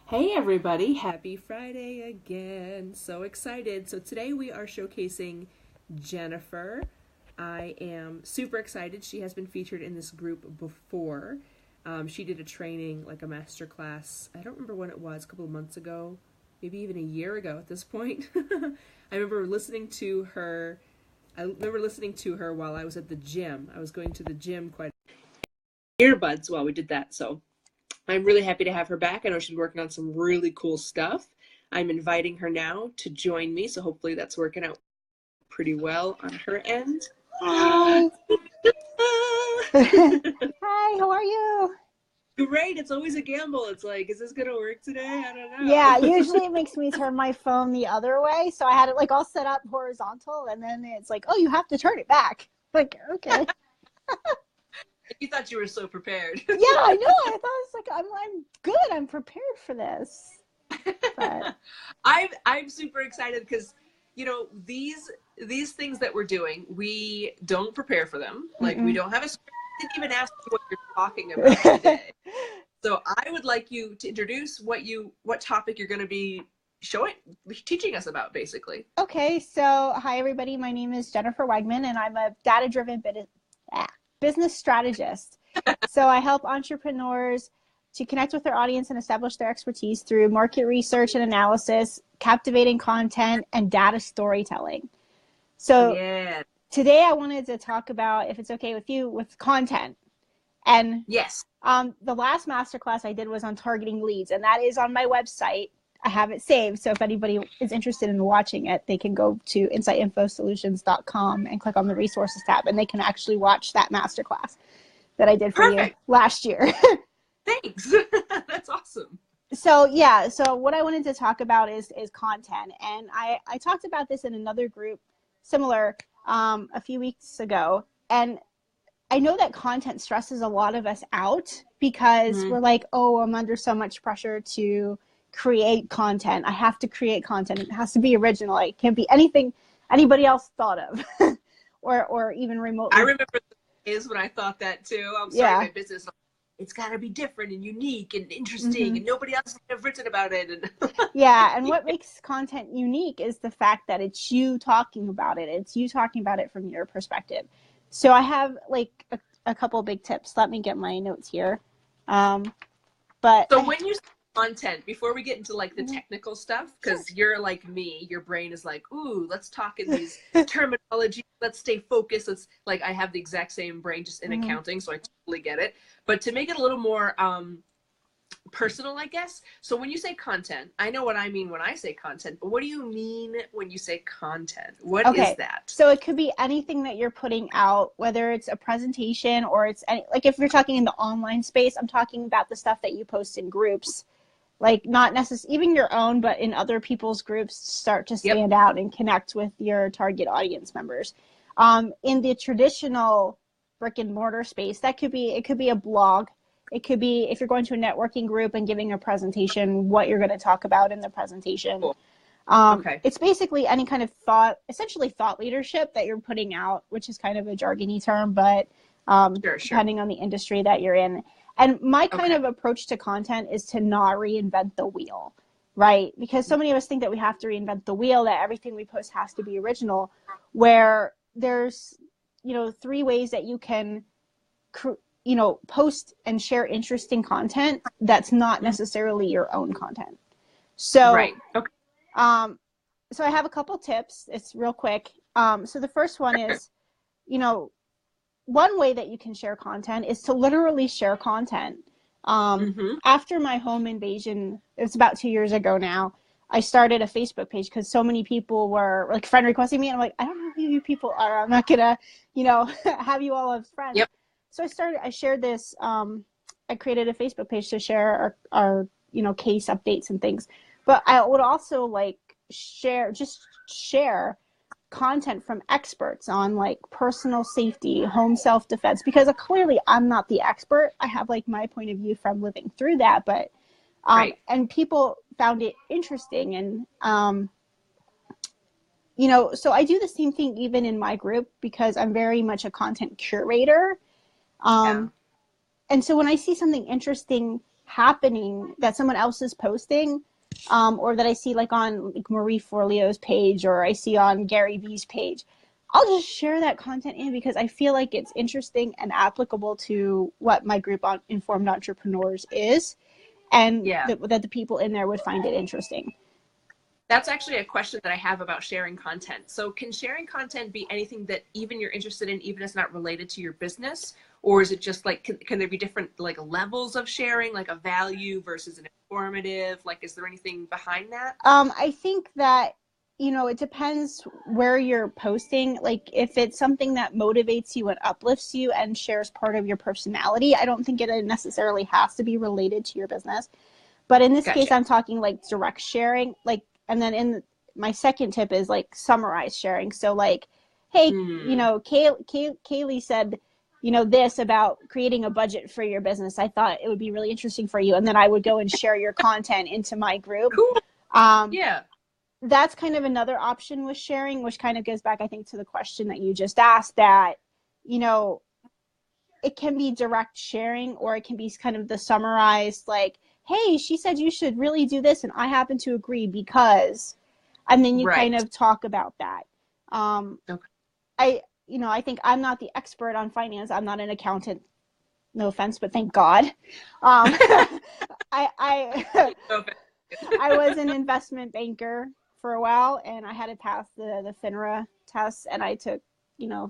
Hey everybody, happy Friday again. So excited. So today we are showcasing Jennifer. I am super excited. She has been featured in this group before. She did a training, like a master class. I don't remember when it was, a couple of months ago, maybe even a year ago at this point. I remember listening to her. I remember listening to her while I was at the gym. I was going to the gym quite earbuds while we did that. So I'm really happy to have her back. I know she's working on some really cool stuff. I'm inviting her now to join me, so hopefully that's working out pretty well on her end. Hi. Hi, how are you? Great. It's always a gamble. It's like, is this going to work today? I Yeah, don't know. usually it makes me turn my phone the other way. So I had it like all set up horizontal and then it's like, oh, you have to turn it back. Like, okay. You thought you were so prepared. Yeah, I know. I thought it's like I'm good. I'm prepared for this. But I'm super excited because these things that we're doing, we don't prepare for them. Like we mm-mm. don't have a script. I didn't even ask you what you're talking about today. So I would like you to introduce what topic you're going to be teaching us about, basically. Okay, so hi everybody. My name is Jennifer Wegman and I'm a data-driven business strategist. So I help entrepreneurs to connect with their audience and establish their expertise through market research and analysis, captivating content, and data storytelling. So Yeah. today I wanted to talk about, if it's okay with you, with content. And Yes. the last masterclass I did was on targeting leads, and that is on my website. I have it saved, so if anybody is interested in watching it, they can go to insightinfosolutions.com and click on the resources tab, and they can actually watch that masterclass that I did for you Perfect. last year. Thanks. That's awesome. So yeah, so what I wanted to talk about is content, and I talked about this in another group similar a few weeks ago, and I know that content stresses a lot of us out because Mm. we're like, oh, I'm under so much pressure to create content. I have to create content. It has to be original. It can't be anything anybody else thought of or even I remotely. remember the days when I thought that too. I'm starting Yeah. my business. It's got to be different and unique and interesting, hmm and nobody else would have written about it. And Yeah. And what makes content unique is the fact that it's you talking about it. It's you talking about it from your perspective. So I have like a couple big tips. Let me get my notes here. Um, but So when you say content, before we get into like the Mhm. technical stuff, Sure. because you're like me, your brain is like, ooh, let's talk in these terminology. Let's stay focused. Let's like I have the exact same brain just in hmm accounting, so I totally get it. But to make it a little more personal, I guess. So when you say content, I know what I mean when I say content, but what do you mean when you say content? What is Okay. that? So it could be anything that you're putting out, whether it's a presentation or it's any, like if you're talking in the online space, I'm talking about the stuff that you post in groups, like not necessarily even your own, but in other people's groups, start to Yep. stand out and connect with your target audience members. In the traditional brick and mortar space, that could be, it could be a blog. It could be if you're going to a networking group and giving a presentation, what you're going to talk about in the presentation. Cool. Okay. It's basically any kind of thought, essentially thought leadership that you're putting out, which is kind of a jargony term, but Sure, sure. depending on the industry that you're in. And my kind Okay. of approach to content is to not reinvent the wheel, right? Because so many of us think that we have to reinvent the wheel, that everything we post has to be original, where there's, three ways that you can, post and share interesting content that's not Mhm. necessarily your own content. So Right. Okay. um, so I have a couple tips. It's real quick. So the first one Sure. is, you know, one way that you can share content is to literally share content. Mm-hmm. After my home invasion, it's about 2 years ago now, I started a Facebook page because so many people were like friend requesting me. And I'm like, I don't know who you people are. I'm not gonna, have you all as friends. Yep. So I shared this, I created a Facebook page to share our case updates and things. But I would also like share content from experts on like personal safety, home self defense, because clearly I'm not the expert. I have like my point of view from living through that, but Right. and people found it interesting, and so I do the same thing even in my group because I'm very much a content curator. Yeah. Um, and so when I see something interesting happening that someone else is posting, or that I see like on like Marie Forleo's page, or I see on Gary Vee's page, I'll just share that content in because I feel like it's interesting and applicable to what my group on Informed Entrepreneurs is, and that the people in there would find it interesting. That's actually a question that I have about sharing content. So can sharing content be anything that even you're interested in, even if it's not related to your business? Or is it just like, can there be different like levels of sharing, like a value versus an informative? Like, is there anything behind that? I think that, it depends where you're posting. Like if it's something that motivates you and uplifts you and shares part of your personality, I don't think it necessarily has to be related to your business. But in this case, I'm talking like direct sharing, like, and then my second tip is like summarize sharing. So like, hey, Kaylee said, this about creating a budget for your business. I thought it would be really interesting for you. And then I would go and share your content into my group. Cool. That's kind of another option with sharing, which kind of goes back, I think, to the question that you just asked, that, it can be direct sharing, or it can be kind of the summarized, like, hey, she said you should really do this, and I happen to agree because, and then you kind of talk about that. I think I'm not the expert on finance. I'm not an accountant. No offense, but thank God. I was an investment banker for a while, and I had to pass the FINRA test, and I took, I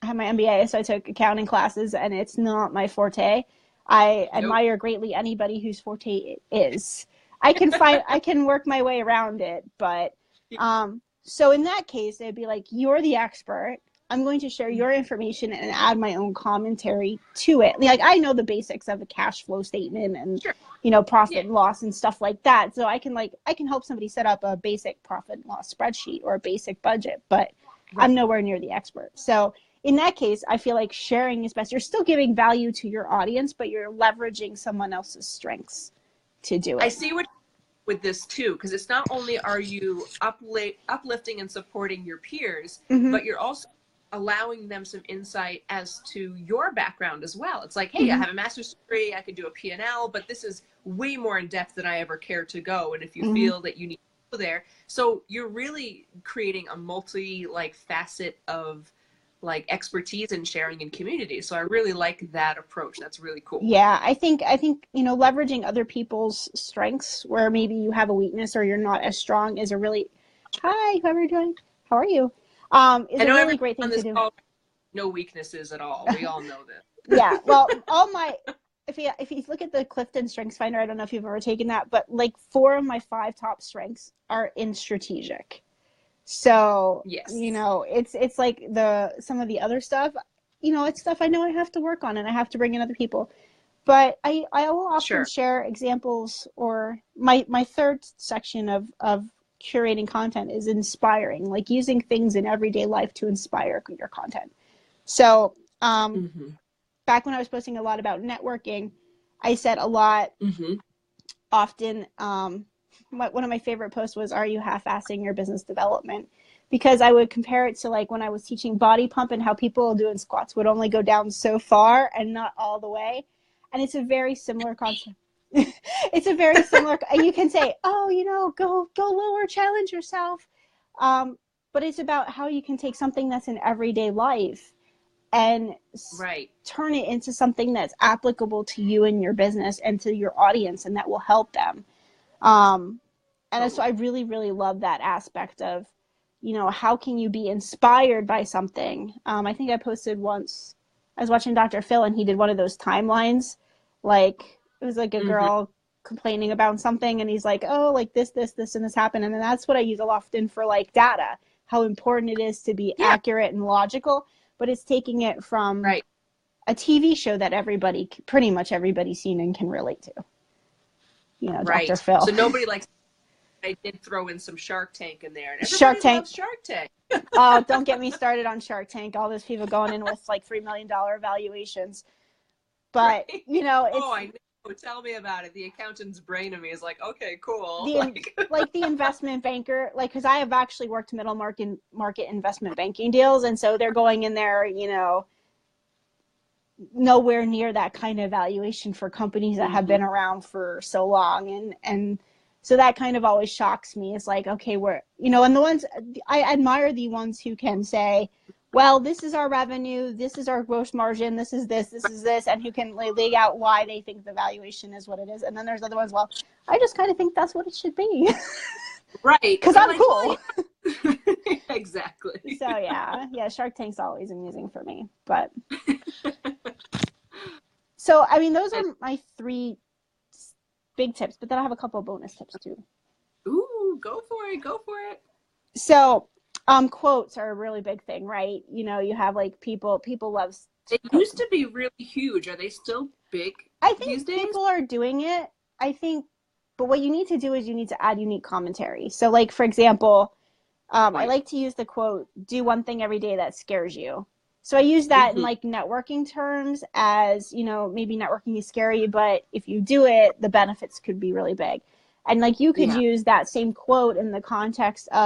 had my MBA, so I took accounting classes, and it's not my forte. I admire greatly anybody whose forte it is. I can work my way around it, but so in that case, it'd be like, you're the expert. I'm going to share your information and add my own commentary to it. Like, I know the basics of a cash flow statement and profit and loss and stuff like that. So I can help somebody set up a basic profit and loss spreadsheet or a basic budget, but I'm nowhere near the expert. So in that case, I feel like sharing is best. You're still giving value to your audience, but you're leveraging someone else's strengths to do it. I see what with this too, because it's not only are you uplifting and supporting your peers, but you're also allowing them some insight as to your background as well. It's like, hey, I have a master's degree, I could do a P&L, but this is way more in depth than I ever care to go. And if you feel that you need to go there, so you're really creating a multi facet of expertise in sharing in community. So I really like that approach. That's really cool. Yeah, I think leveraging other people's strengths where maybe you have a weakness or you're not as strong is a really, hi, whoever you're doing, how are you? Is a really great thing to do. No weaknesses at all. We all know this. Yeah, well, if you look at the Clifton Strengths Finder, I don't know if you've ever taken that, but 4 of my 5 top strengths are in strategic. So, yes. It's like some of the other stuff, it's stuff I know I have to work on and I have to bring in other people. But I will often share examples, or my third section of curating content is inspiring, like using things in everyday life to inspire your content. So, back when I was posting a lot about networking, I said a lot often, one of my favorite posts was, are you half-assing your business development? Because I would compare it to when I was teaching body pump and how people doing squats would only go down so far and not all the way. And it's a very similar concept. It's a very similar, and you can say, oh, go lower, challenge yourself. But it's about how you can take something that's in everyday life and turn it into something that's applicable to you and your business and to your audience, and that will help them. And so I really, really love that aspect of, how can you be inspired by something? I think I posted once, I was watching Dr. Phil and he did one of those timelines. It was like a girl complaining about something and he's like, oh, this, and this happened. And then that's what I use often for data, how important it is to be accurate and logical, but it's taking it from a TV show that pretty much everybody's seen and can relate to. Dr. Phil. So nobody I did throw in some Shark Tank in there. And Shark Tank. Shark Tank. Oh, don't get me started on Shark Tank. All those people going in with $3 million valuations. But, it's... Oh, I know. Tell me about it. The accountant's brain of me is like, okay, cool. The investment banker, because I have actually worked middle market investment banking deals. And so they're going in there, nowhere near that kind of valuation for companies that have been around for so long. And so that kind of always shocks me. It's like, okay, we're, and the ones I admire, the ones who can say, well, this is our revenue, this is our gross margin, this is this, and who can lay out why they think the valuation is what it is. And then there's other ones, well, I just kind of think that's what it should be. Right. Because I'm cool. Well, yeah. Exactly. So yeah, Shark Tank's always amusing for me. But so, I mean, those are my 3 big tips, but then I have a couple of bonus tips too. Ooh, go for it. So, quotes are a really big thing, right? You have like people love. It used to be really huge. Are they still big these days? People are doing it. I think, but what you need to do is you need to add unique commentary. So, like, for example, I like to use the quote, do one thing every day that scares you. So I use that in like networking terms as, maybe networking is scary, but if you do it, the benefits could be really big. And like you could use that same quote in the context of